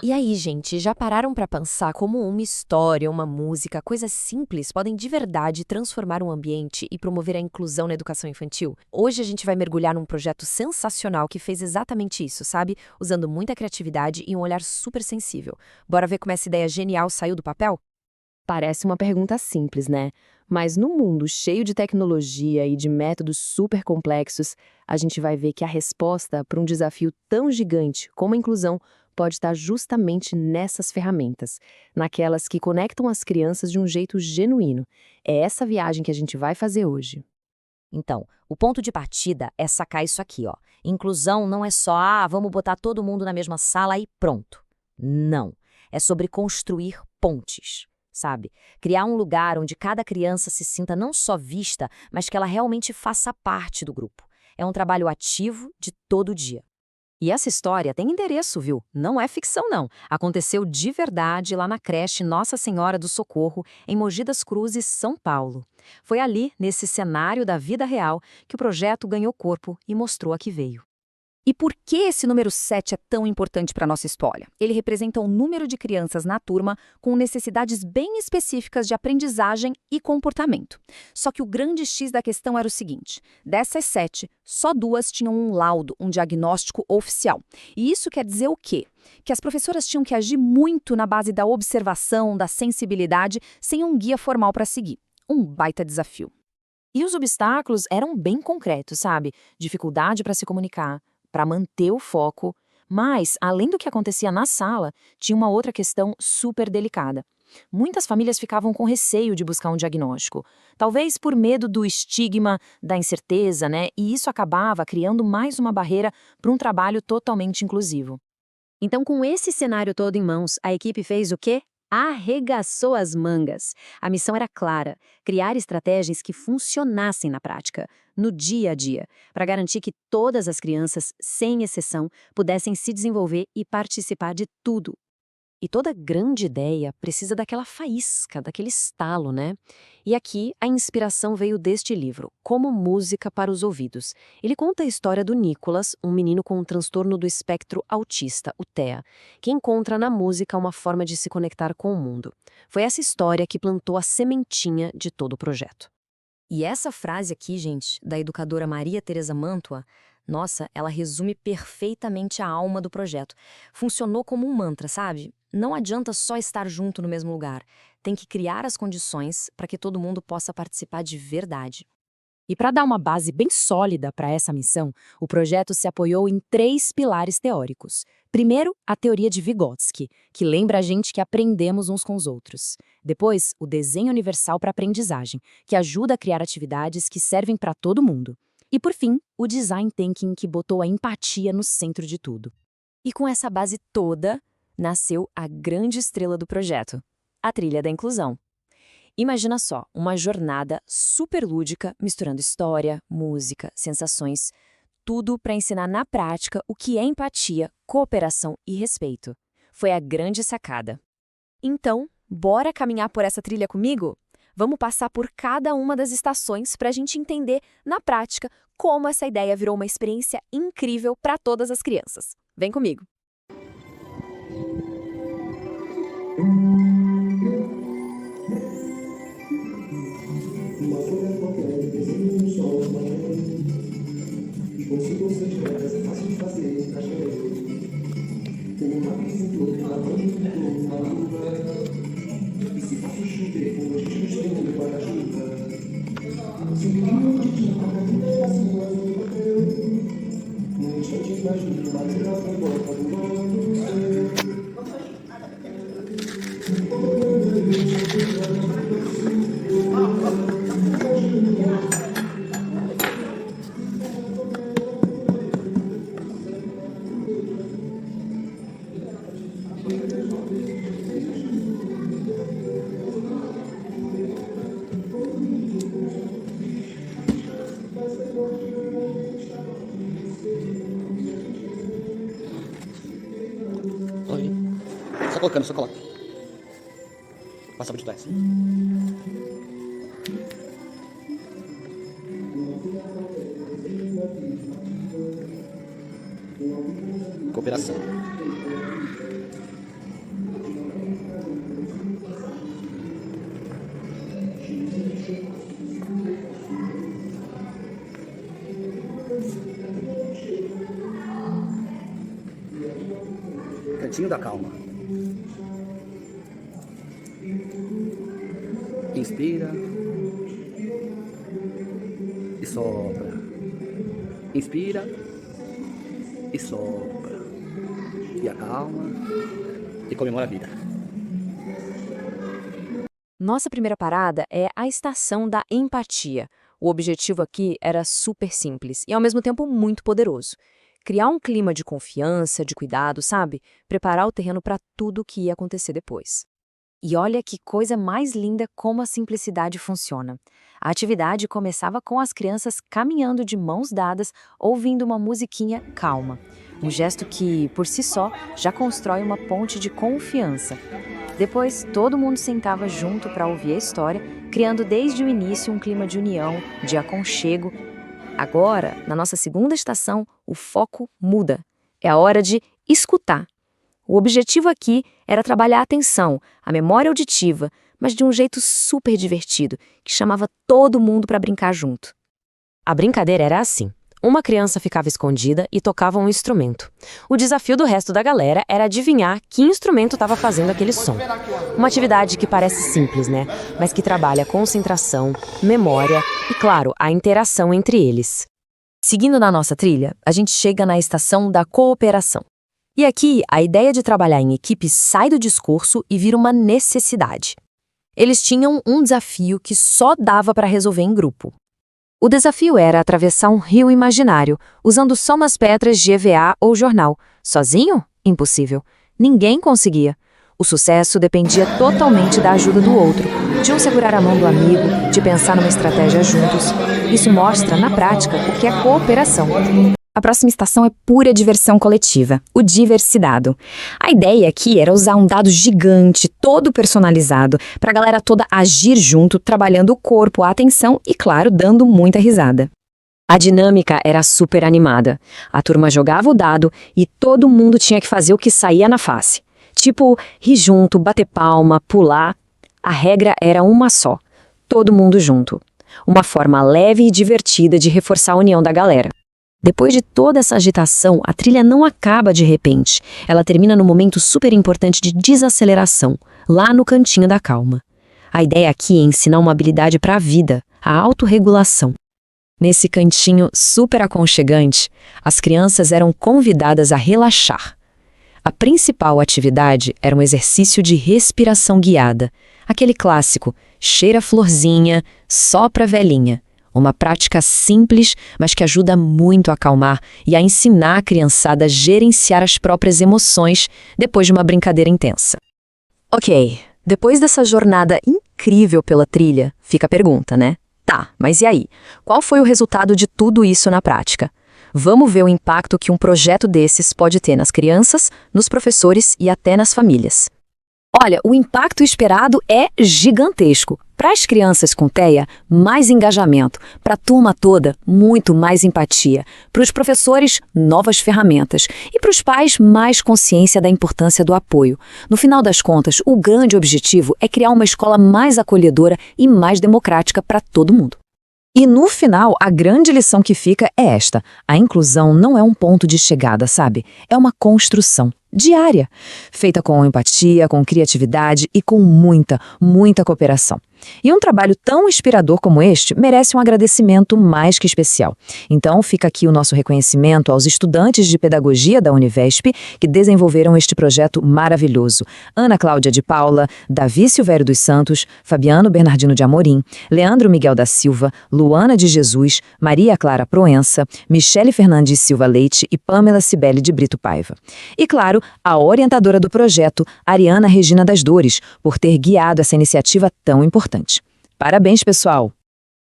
E aí, gente, já pararam para pensar como uma história, uma música, coisas simples podem de verdade transformar um ambiente e promover a inclusão na educação infantil? Hoje a gente vai mergulhar num projeto sensacional que fez exatamente isso, sabe? Usando muita criatividade e um olhar super sensível. Bora ver como essa ideia genial saiu do papel? Parece uma pergunta simples, né? Mas no mundo cheio de tecnologia e de métodos super complexos, a gente vai ver que a resposta para um desafio tão gigante como a inclusão pode estar justamente nessas ferramentas, naquelas que conectam as crianças de um jeito genuíno. É essa viagem que a gente vai fazer hoje. Então, o ponto de partida é sacar isso aqui, ó. Inclusão não é só, vamos botar todo mundo na mesma sala e pronto. Não. É sobre construir pontes, sabe? Criar um lugar onde cada criança se sinta não só vista, mas que ela realmente faça parte do grupo. É um trabalho ativo de todo dia. E essa história tem endereço, viu? Não é ficção, não. Aconteceu de verdade lá na creche Nossa Senhora do Socorro, em Mogi das Cruzes, São Paulo. Foi ali, nesse cenário da vida real, que o projeto ganhou corpo e mostrou a que veio. E por que esse número 7 é tão importante para a nossa história? Ele representa o número de crianças na turma com necessidades bem específicas de aprendizagem e comportamento. Só que o grande X da questão era o seguinte: dessas 7, só 2 tinham um laudo, um diagnóstico oficial. E isso quer dizer o quê? Que as professoras tinham que agir muito na base da observação, da sensibilidade, sem um guia formal para seguir. Um baita desafio. E os obstáculos eram bem concretos, sabe? Dificuldade para se comunicar, para manter o foco, mas, além do que acontecia na sala, tinha uma outra questão super delicada. Muitas famílias ficavam com receio de buscar um diagnóstico, talvez por medo do estigma, da incerteza, né? E isso acabava criando mais uma barreira para um trabalho totalmente inclusivo. Então, com esse cenário todo em mãos, a equipe fez o quê? Arregaçou as mangas. A missão era clara: criar estratégias que funcionassem na prática, no dia a dia, para garantir que todas as crianças, sem exceção, pudessem se desenvolver e participar de tudo. E toda grande ideia precisa daquela faísca, daquele estalo, né? E aqui a inspiração veio deste livro, Como Música para os Ouvidos. Ele conta a história do Nicolas, um menino com um transtorno do espectro autista, o TEA, que encontra na música uma forma de se conectar com o mundo. Foi essa história que plantou a sementinha de todo o projeto. E essa frase aqui, gente, da educadora Maria Tereza Mantua, nossa, ela resume perfeitamente a alma do projeto. Funcionou como um mantra, sabe? Não adianta só estar junto no mesmo lugar. Tem que criar as condições para que todo mundo possa participar de verdade. E para dar uma base bem sólida para essa missão, o projeto se apoiou em 3 pilares teóricos. Primeiro, a teoria de Vygotsky, que lembra a gente que aprendemos uns com os outros. Depois, o desenho universal para aprendizagem, que ajuda a criar atividades que servem para todo mundo. E por fim, o design thinking, que botou a empatia no centro de tudo. E com essa base toda, nasceu a grande estrela do projeto, a trilha da inclusão. Imagina só, uma jornada super lúdica, misturando história, música, sensações, tudo para ensinar na prática o que é empatia, cooperação e respeito. Foi a grande sacada. Então, bora caminhar por essa trilha comigo? Vamos passar por cada uma das estações para a gente entender, na prática, como essa ideia virou uma experiência incrível para todas as crianças. Vem comigo! Uma folha qualquer, desenho no sol, e como se fosse de fácil de fazer, como uma pintura, uma mão uma luva, e se posso chover, como a gente não chega no guarda-chuva. Se o menino tinha uma cadeira assim, mas não bateu, no instante imagino, mas ela foi volta do mundo do céu. colocando, só coloca. Passa por trás. Cooperação. Cantinho da calma. Inspira e sopra. Inspira e sopra. E acalma e comemora a vida. Nossa primeira parada é a estação da empatia. O objetivo aqui era super simples e, ao mesmo tempo, muito poderoso. Criar um clima de confiança, de cuidado, sabe? Preparar o terreno para tudo o que ia acontecer depois. E olha que coisa mais linda como a simplicidade funciona. A atividade começava com as crianças caminhando de mãos dadas, ouvindo uma musiquinha calma. Um gesto que, por si só, já constrói uma ponte de confiança. Depois, todo mundo sentava junto para ouvir a história, criando desde o início um clima de união, de aconchego. Agora, na nossa segunda estação, o foco muda. É a hora de escutar. O objetivo aqui era trabalhar a atenção, a memória auditiva, mas de um jeito super divertido, que chamava todo mundo para brincar junto. A brincadeira era assim. Uma criança ficava escondida e tocava um instrumento. O desafio do resto da galera era adivinhar que instrumento estava fazendo aquele som. Uma atividade que parece simples, né? Mas que trabalha concentração, memória e, claro, a interação entre eles. Seguindo na nossa trilha, a gente chega na estação da cooperação. E aqui, a ideia de trabalhar em equipe sai do discurso e vira uma necessidade. Eles tinham um desafio que só dava para resolver em grupo. O desafio era atravessar um rio imaginário, usando só umas pedras de EVA ou jornal. Sozinho? Impossível. Ninguém conseguia. O sucesso dependia totalmente da ajuda do outro, de um segurar a mão do amigo, de pensar numa estratégia juntos. Isso mostra, na prática, o que é cooperação. A próxima estação é pura diversão coletiva, o Diversidado. A ideia aqui era usar um dado gigante, todo personalizado, para a galera toda agir junto, trabalhando o corpo, a atenção e, claro, dando muita risada. A dinâmica era super animada. A turma jogava o dado e todo mundo tinha que fazer o que saía na face. Tipo, rir junto, bater palma, pular. A regra era uma só: todo mundo junto. Uma forma leve e divertida de reforçar a união da galera. Depois de toda essa agitação, a trilha não acaba de repente. Ela termina num momento super importante de desaceleração, lá no cantinho da calma. A ideia aqui é ensinar uma habilidade para a vida, a autorregulação. Nesse cantinho super aconchegante, as crianças eram convidadas a relaxar. A principal atividade era um exercício de respiração guiada, aquele clássico, cheira florzinha, sopra velhinha. Uma prática simples, mas que ajuda muito a acalmar e a ensinar a criançada a gerenciar as próprias emoções depois de uma brincadeira intensa. Ok, depois dessa jornada incrível pela trilha, fica a pergunta, né? Tá, mas e aí? Qual foi o resultado de tudo isso na prática? Vamos ver o impacto que um projeto desses pode ter nas crianças, nos professores e até nas famílias. Olha, o impacto esperado é gigantesco. Para as crianças com TEA, mais engajamento. Para a turma toda, muito mais empatia. Para os professores, novas ferramentas. E para os pais, mais consciência da importância do apoio. No final das contas, o grande objetivo é criar uma escola mais acolhedora e mais democrática para todo mundo. E no final, a grande lição que fica é esta: a inclusão não é um ponto de chegada, sabe? É uma construção diária, feita com empatia, com criatividade e com muita, muita cooperação. E um trabalho tão inspirador como este merece um agradecimento mais que especial. Então fica aqui o nosso reconhecimento aos estudantes de pedagogia da Univesp que desenvolveram este projeto maravilhoso. Ana Cláudia de Paula, Davi Silvério dos Santos, Fabiano Bernardino de Amorim, Leandro Miguel da Silva, Luana de Jesus, Maria Clara Proença, Michele Fernandes Silva Leite e Pamela Cibele de Brito Paiva. E claro, a orientadora do projeto, Ariana Regina das Dores, por ter guiado essa iniciativa tão importante. Parabéns, pessoal!